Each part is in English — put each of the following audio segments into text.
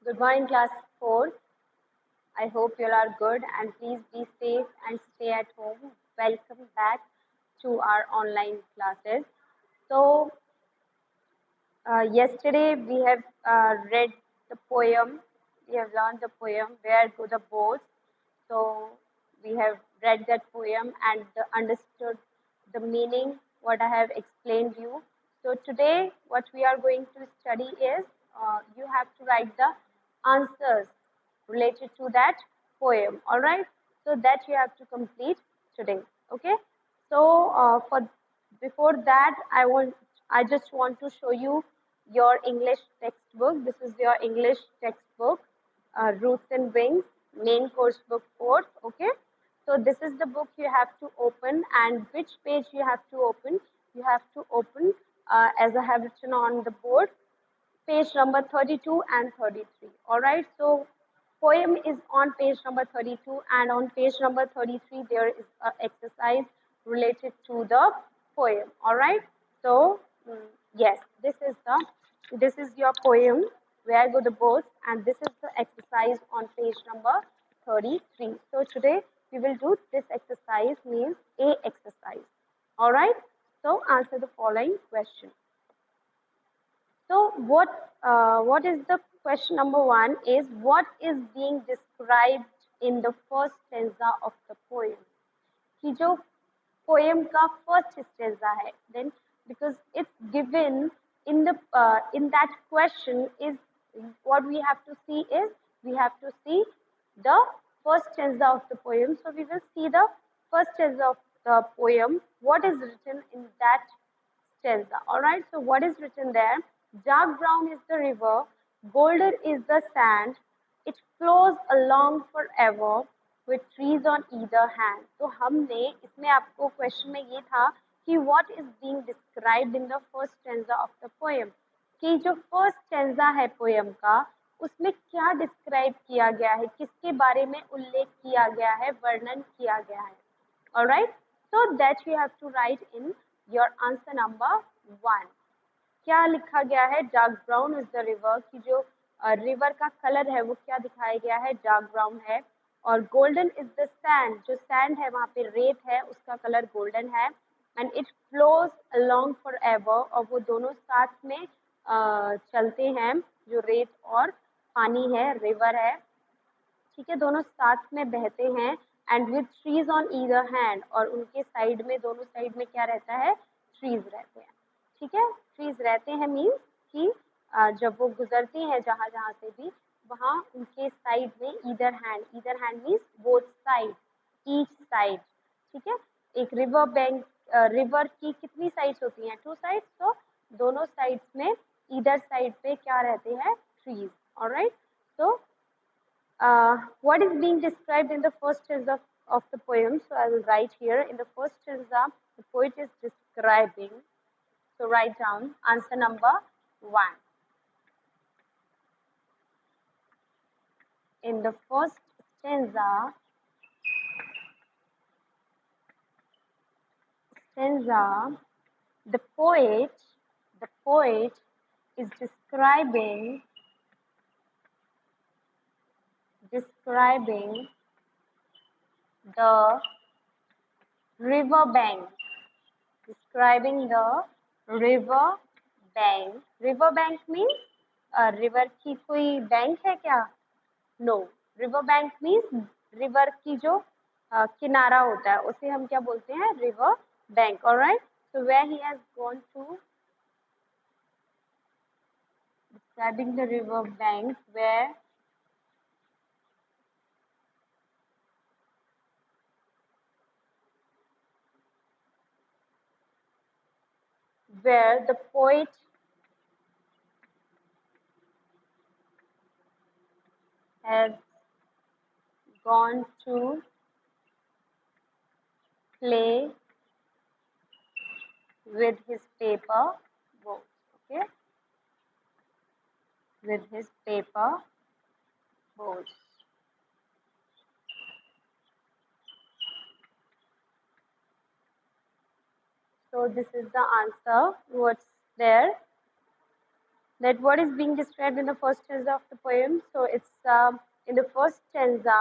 Good morning, class 4. I hope you all are good and please be safe and stay at home. Welcome back to our online classes. So, yesterday we have read the poem, we have learned the poem, Where Go the Boats. So, we have read that poem and understood the meaning, what I have explained you. So, today what we are going to study is you have to write the answers related to that poem. All right. So, that you have to complete today. Okay. So, for before that, I just want to show you your English textbook. This is your English textbook, Roots and Wings, main course book 4. Okay. So this is the book you have to open, and which page you have to open? You have to open as I have written on the board, page number 32 and 33. All right. So poem is on page number 32, and on page number 33 there is an exercise related to the poem. All right. So yes, this is your poem, Where Go the Boats, and this is the exercise on page number 33. So today we will do this exercise, means A exercise. All right. So answer the following question. So what is the question number 1 is, what is being described in the first stanza of the poem? कि जो poem का first stanza है, then because it's given in that question is, what we have to see is, we have to see the first stanza of the poem. So we will see the first stanza of the poem, what is written in that stanza. All right. So what is written there? Dark brown is the river, golden is the sand. It flows along forever with trees on either hand. तो हमने इसमें आपको question में ये था कि what is being described in the first stanza of the poem, कि जो फर्स्ट स्टेंजा है पोयम का, उसमें क्या डिस्क्राइब किया गया है, किसके बारे में उल्लेख किया गया है, वर्णन किया गया है. Alright. So that you have to write in your answer number 1. क्या लिखा गया है? Dark brown is the river, की जो रिवर का कलर है वो क्या दिखाया गया है? डार्क ब्राउन है. और गोल्डन इज द सैंड, जो सैंड है वहाँ पे रेत है, उसका कलर गोल्डन है. And it flows along for ever, और वो दोनों साथ में चलते हैं, जो रेत और पानी है, रिवर है, ठीक है, दोनों साथ में बहते हैं. And with trees on either hand, और उनके साइड में, दोनों साइड में क्या रहता है? ट्रीज रहते हैं. ठीक है, ट्रीज रहते हैं मीन्स कि जब वो गुजरते हैं जहाँ जहाँ से भी, वहाँ उनके साइड में either hand means both side, each side. ठीक है, एक रिवर बैंक, रिवर की कितनी साइड्स होती हैं? 2 साइड्स. तो दोनों साइड्स में ईदर साइड पे क्या रहते हैं? ट्रीज. ऑलराइट. तो what is being described in the first stanza of the poem? So I will write here, in the first stanza the poet is describing. So write down answer number 1. In the first stanza, the poet is describing the river bank. Describing the river bank. River bank means river की कोई bank है क्या? No. River bank means river की जो किनारा होता है, उसे हम क्या बोलते हैं? River bank. Alright. So where he has gone to, describing the river bank, where the poet has gone to play with his paper boat. Okay, with his paper boat. So this is the answer. What's there? that what is being described in the first stanza of the poem. So it's in the first stanza,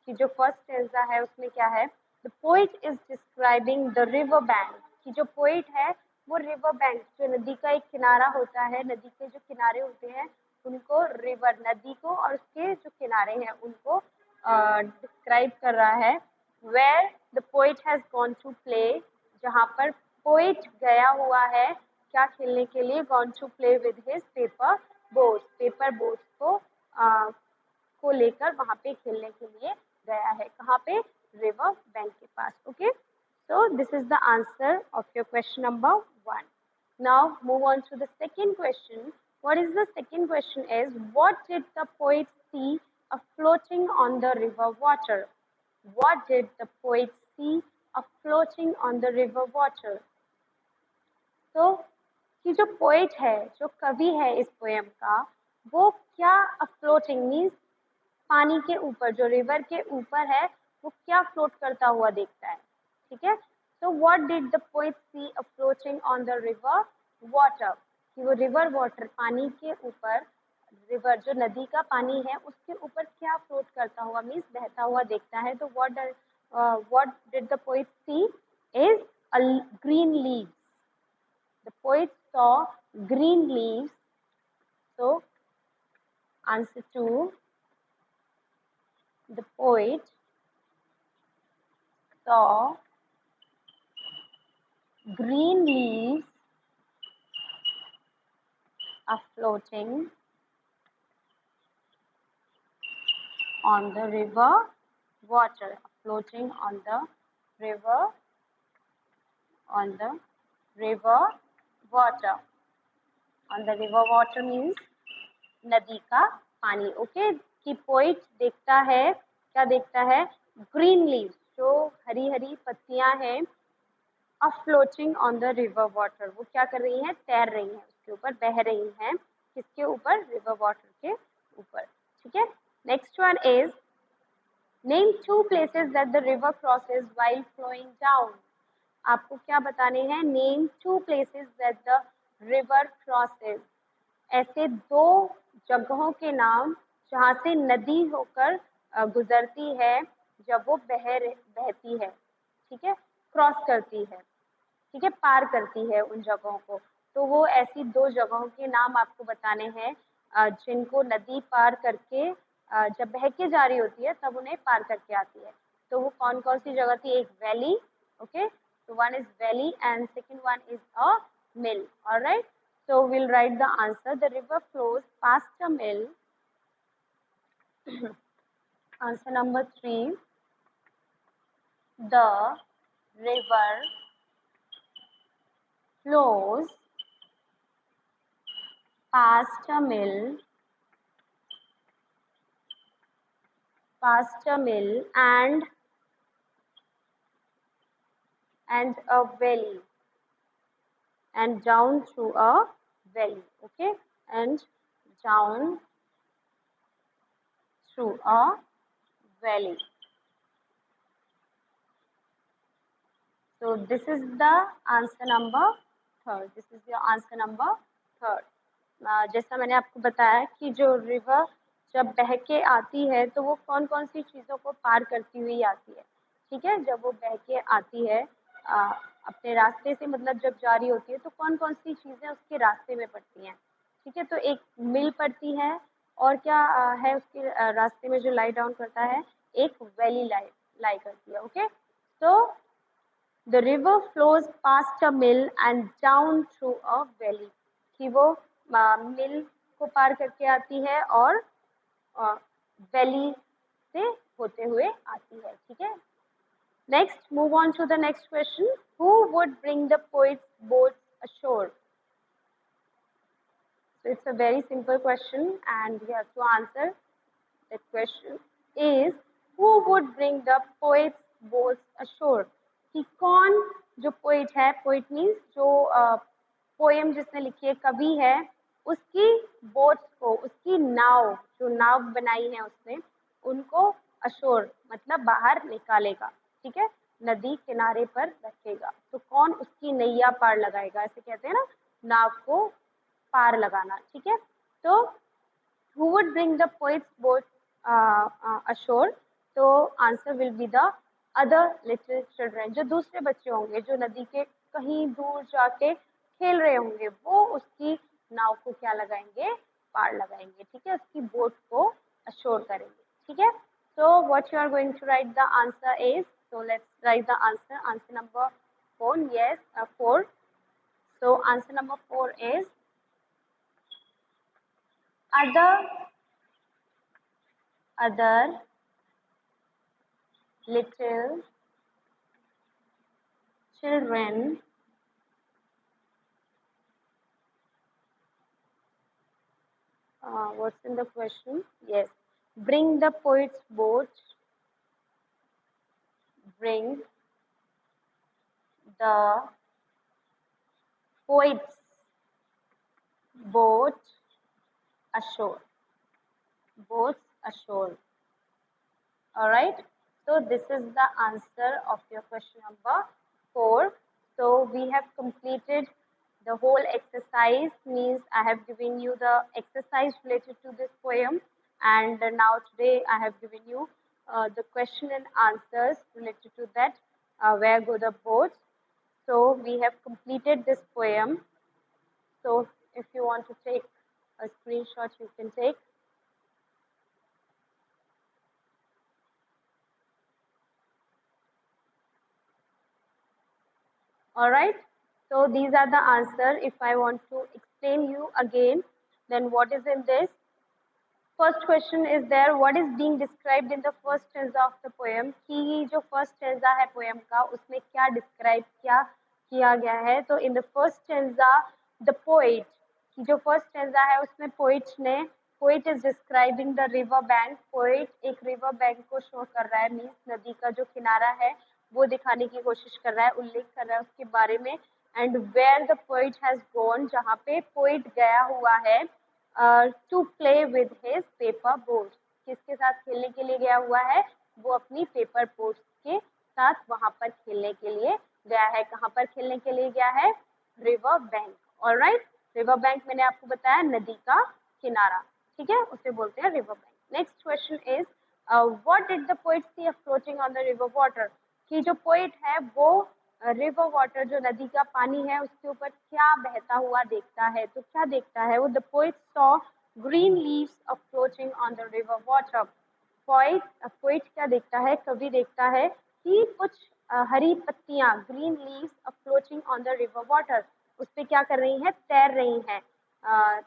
कि जो first stanza है उसमें क्या है, the poet is describing the river bank, कि जो poet है वो river bank, जो नदी का एक किनारा होता है, नदी के जो किनारे होते हैं उनको river, नदी को और उसके जो किनारे हैं उनको describe कर रहा है, where the poet has gone to play, जहाँ पर poet गया हुआ है क्या खेलने के लिए, gone to play with his paper boats को लेकर वहाँ पे खेलने के लिए गया है, कहाँ पे, रिवर बैंक के पास. Okay, so this is the answer of your question number 1. Now move on to the second question. What is the second question is, what did the poet see floating on the river water? What did the poet see floating on the river water? तो कि जो poet है, जो कवि है इस poem का, वो क्या फ्लोटिंग मीन्स पानी के ऊपर, जो रिवर के ऊपर है वो क्या फ्लोट करता हुआ देखता है. ठीक है, तो what did the poet see floating on the river water, कि वो रिवर वाटर पानी के ऊपर, रिवर जो नदी का पानी है उसके ऊपर क्या फ्लोट करता हुआ मीन्स बहता हुआ देखता है. तो what did the poet see is a green leave. The poet saw green leaves. So, answer 2. The poet saw green leaves floating on the river water. Floating on the river water. On the river water means नदी का पानी. Okay, कि poet देखता है, क्या देखता है, green leaves, जो हरी हरी पत्तियां हैं, floating on the river water, वो क्या कर रही हैं, तैर रही हैं, उसके ऊपर बह रही हैं, किसके ऊपर, रिवर वाटर के ऊपर. ठीक है, next one is, name 2 places that the river crosses while flowing down. आपको क्या बताने हैं, name 2 places that the river crosses. ऐसे 2 जगहों के नाम जहाँ से नदी होकर गुजरती है जब वो बहती है. ठीक है, क्रॉस करती है, ठीक है, पार करती है उन जगहों को. तो वो ऐसी 2 जगहों के नाम आपको बताने हैं जिनको नदी पार करके जब बह के जा रही होती है तब उन्हें पार करके आती है. तो वो कौन कौन सी जगह थी, एक valley. Okay, so one is valley and second one is a mill. All right, so we'll write the answer. The river flows past a mill. Answer number 3. The river flows past a mill and a valley and down through a valley. Okay, and down through a valley. So this is the answer number 3rd. This is your answer number 3rd. जैसा मैंने आपको बताया कि जो river जब बह के आती है तो वो कौन कौन सी चीज़ों को पार करती हुई आती है. ठीक है, जब वो बह के आती है अपने रास्ते से, मतलब जब जा रही होती है तो कौन कौन सी चीज़ें उसके रास्ते में पड़ती हैं. ठीक है, तो एक मिल पड़ती है और क्या है उसके रास्ते में जो लाई डाउन करता है, एक वैली लाई करती है. ओके, तो the river flows past a mill and down through a valley. कि वो मिल को पार करके आती है और वैली से होते हुए आती है. ठीक है, next move on to the next question. Who would bring the poet's boats ashore? So it's a very simple question and we have to answer. The question is, who would bring the poet's boats ashore? कि कौन जो poet है, poet means जो poem जिसने लिखी है, कवि है, उसकी बोट्स को, उसकी नाव, जो नाव बनाई है उसने, उनको अशोर मतलब बाहर निकालेगा. ठीक है, नदी किनारे पर रखेगा. तो कौन उसकी नैया पार लगाएगा, ऐसे कहते हैं ना, नाव को पार लगाना, ठीक है। तो who would bring the poet's boat ashore? तो answer will be the other little children, जो दूसरे बच्चे होंगे जो नदी के कहीं दूर जाके खेल रहे होंगे, वो उसकी नाव को क्या लगाएंगे, पार लगाएंगे, ठीक है, उसकी बोट को अशोर करेंगे, ठीक है। So what you are going to write the answer is, so let's write the answer number 4, yes, 4. So answer number 4 is other little children what's in the question? Yes, bring the poet's boat, bring the poet's boat ashore, boats ashore. All right, so this is the answer of your question number 4. So we have completed the whole exercise, means I have given you the exercise related to this poem, and now today I have given you the question and answers related to that, where go the boats. So we have completed this poem. So if you want to take a screenshot, you can take. All right, so these are the answer. If I want to explain you again, then what is in this? First question is there, what is being described in the first stanza of the poem? कि जो first stanza है poem का, उसमें क्या describe क्या किया गया है? तो in the first stanza, the poet, कि जो first stanza है उसमें poet is describing the river bank. Poet एक river bank को show कर रहा है, means नदी का जो किनारा है वो दिखाने की कोशिश कर रहा है, उल्लेख कर रहा है उसके बारे में. And where the poet has gone, जहाँ पे poet गया हुआ है to play with his paper boats, किसके साथ खेलने के लिए गया हुआ है, वो अपनी पेपर बोट्स के साथ वहां पर खेलने के लिए गया है. कहाँ पर खेलने के लिए गया है? River bank. Alright, river bank मैंने आपको बताया नदी का किनारा, ठीक है, उसे बोलते हैं river bank. Next question is what did the poet see floating on the river water, कि जो पोएट है वो रिवर वाटर, जो नदी का पानी है उसके ऊपर क्या बहता हुआ देखता है. तो क्या देखता है वो? The poet saw green leaves floating on the river water. Poet क्या देखता है, कवि देखता है कि कुछ हरी पत्तियां, green leaves floating on the river water, उस पे क्या कर रही हैं, तैर रही हैं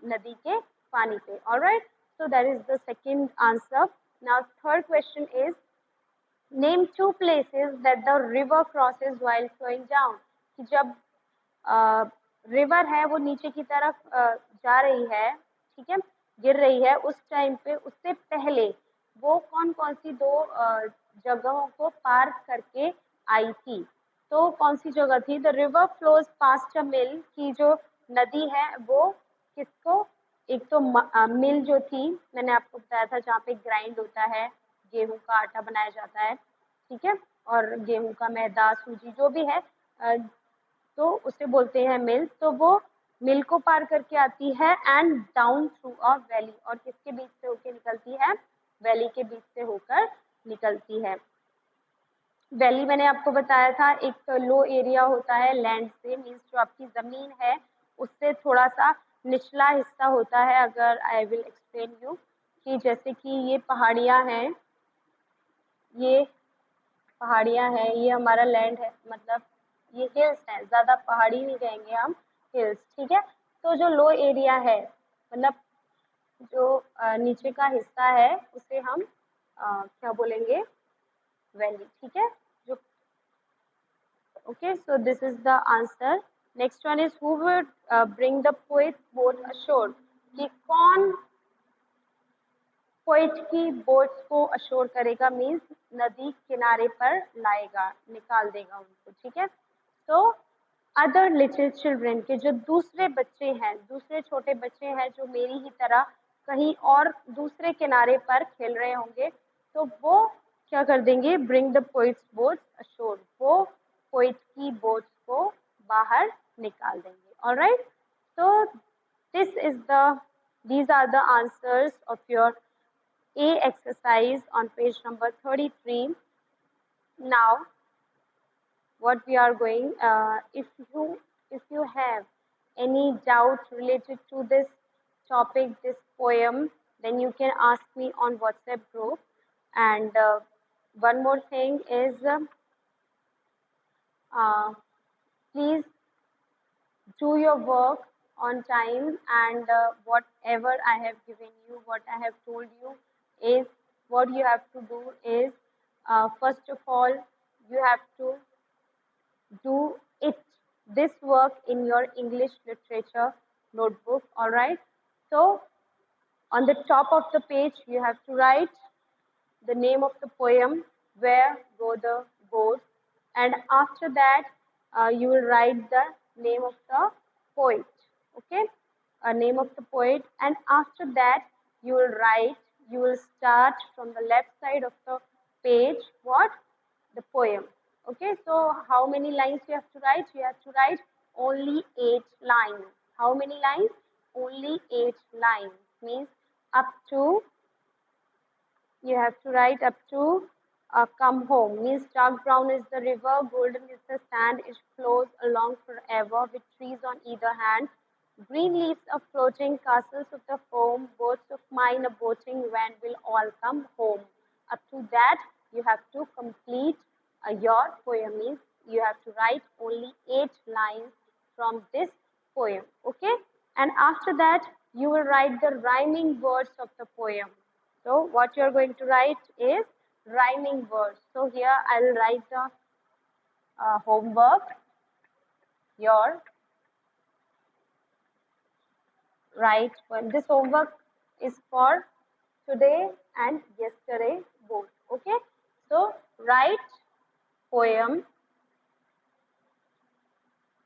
नदी के पानी पे. Alright, so that is the second answer. Now third question is, name two places that the river crosses while flowing down. कि जब रिवर है वो नीचे की तरफ जा रही है, ठीक है, गिर रही है, उस टाइम पे उससे पहले वो कौन कौन सी दो जगहों को पार करके आई थी. तो कौन सी जगह थी? द रिवर फ्लोज पास्ट अ मिल, की जो नदी है वो किसको, एक तो मिल जो थी मैंने आपको बताया था जहाँ पे ग्राइंड होता है, गेहूं का आटा बनाया जाता है, ठीक है, और गेहूं का मैदा, सूजी जो भी है, तो उसे बोलते हैं मिल. तो वो मिल को पार करके आती है and down through a valley, और किसके बीच से होकर निकलती है? वैली के बीच से होकर निकलती है. वैली मैंने आपको बताया था एक लो एरिया होता है लैंड से, मीन्स जो आपकी जमीन है उससे थोड़ा सा निचला हिस्सा होता है. अगर आई विल एक्सप्लेन यू, कि जैसे कि ये पहाड़ियाँ हैं, ये पहाड़ियाँ हैं, ये हमारा लैंड है, मतलब ये हिल्स हैं, ज़्यादा पहाड़ी नहीं कहेंगे हम, हिल्स, ठीक है. तो जो लो एरिया है, मतलब जो नीचे का हिस्सा है उसे हम क्या बोलेंगे? वैली, ठीक है. जो okay, so this is the answer. Next one is, who would bring the poet's boat ashore, कि कौन पोइट की बोट्स को अशोर करेगा, मीन्स नदी किनारे पर लाएगा, निकाल देगा उनको, ठीक है. तो अदर लिटिल चिल्ड्रन, के जो दूसरे बच्चे हैं, दूसरे छोटे बच्चे हैं जो मेरी ही तरह कहीं और दूसरे किनारे पर खेल रहे होंगे, तो वो क्या कर देंगे? Bring the poets boats assure, वो पोइट की बोट्स को बाहर निकाल देंगे. ऑलराइट, तो These are the answers of your A exercise on page number 33. Now, what we are going, if you have any doubt related to this topic, this poem, then you can ask me on WhatsApp group. And one more thing is, uh, please do your work on time, and whatever I have given you, what I have told you is, what you have to do is, first of all, you have to do this work in your English literature notebook. All right. So on the top of the page, you have to write the name of the poem, where go the boats, and after that, you will write the name of the poet. Okay, a name of the poet, and after that, you will write. You will start from the left side of the page. What? The poem. Okay, so how many lines you have to write? You have to write only 8 lines. How many lines? Only 8 lines. Means up to, you have to write up to come home. Means dark brown is the river, golden is the sand, it flows along forever with trees on either hand. Green leaves are floating, castles of the foam, boats of mine are boating, when will all come home? Up to that, you have to complete your poem. Means you have to write only 8 lines from this poem. Okay, and after that, you will write the rhyming words of the poem. So what you're going to write is rhyming words. So here I'll write the homework. Your write poem. This homework is for today and yesterday both. Okay. So write poem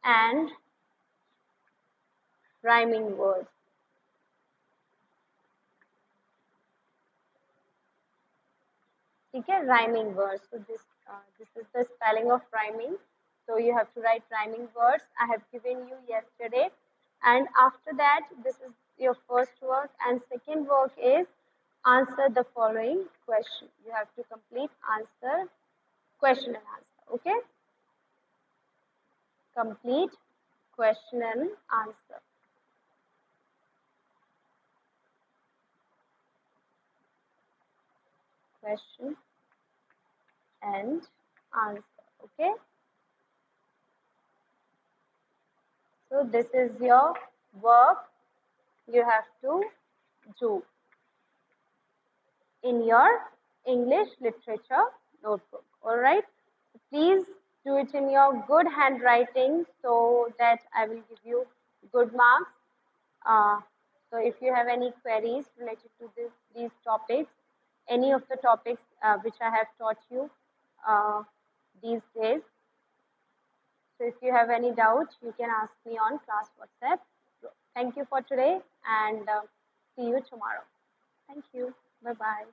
and rhyming words. Okay, rhyming words. So this is the spelling of rhyming. So you have to write rhyming words. I have given you yesterday, and after that, this is your first work, and second work is answer the following question. You have to complete answer, question and answer. Okay, complete question and answer. Question and answer. Okay. So this is your work you have to do in your English literature notebook. All right. Please do it in your good handwriting so that I will give you good marks. So if you have any queries related to these topics, any of the topics which I have taught you these days, so if you have any doubt, you can ask me on class WhatsApp. Thank you for today, and see you tomorrow. Thank you. Bye-bye.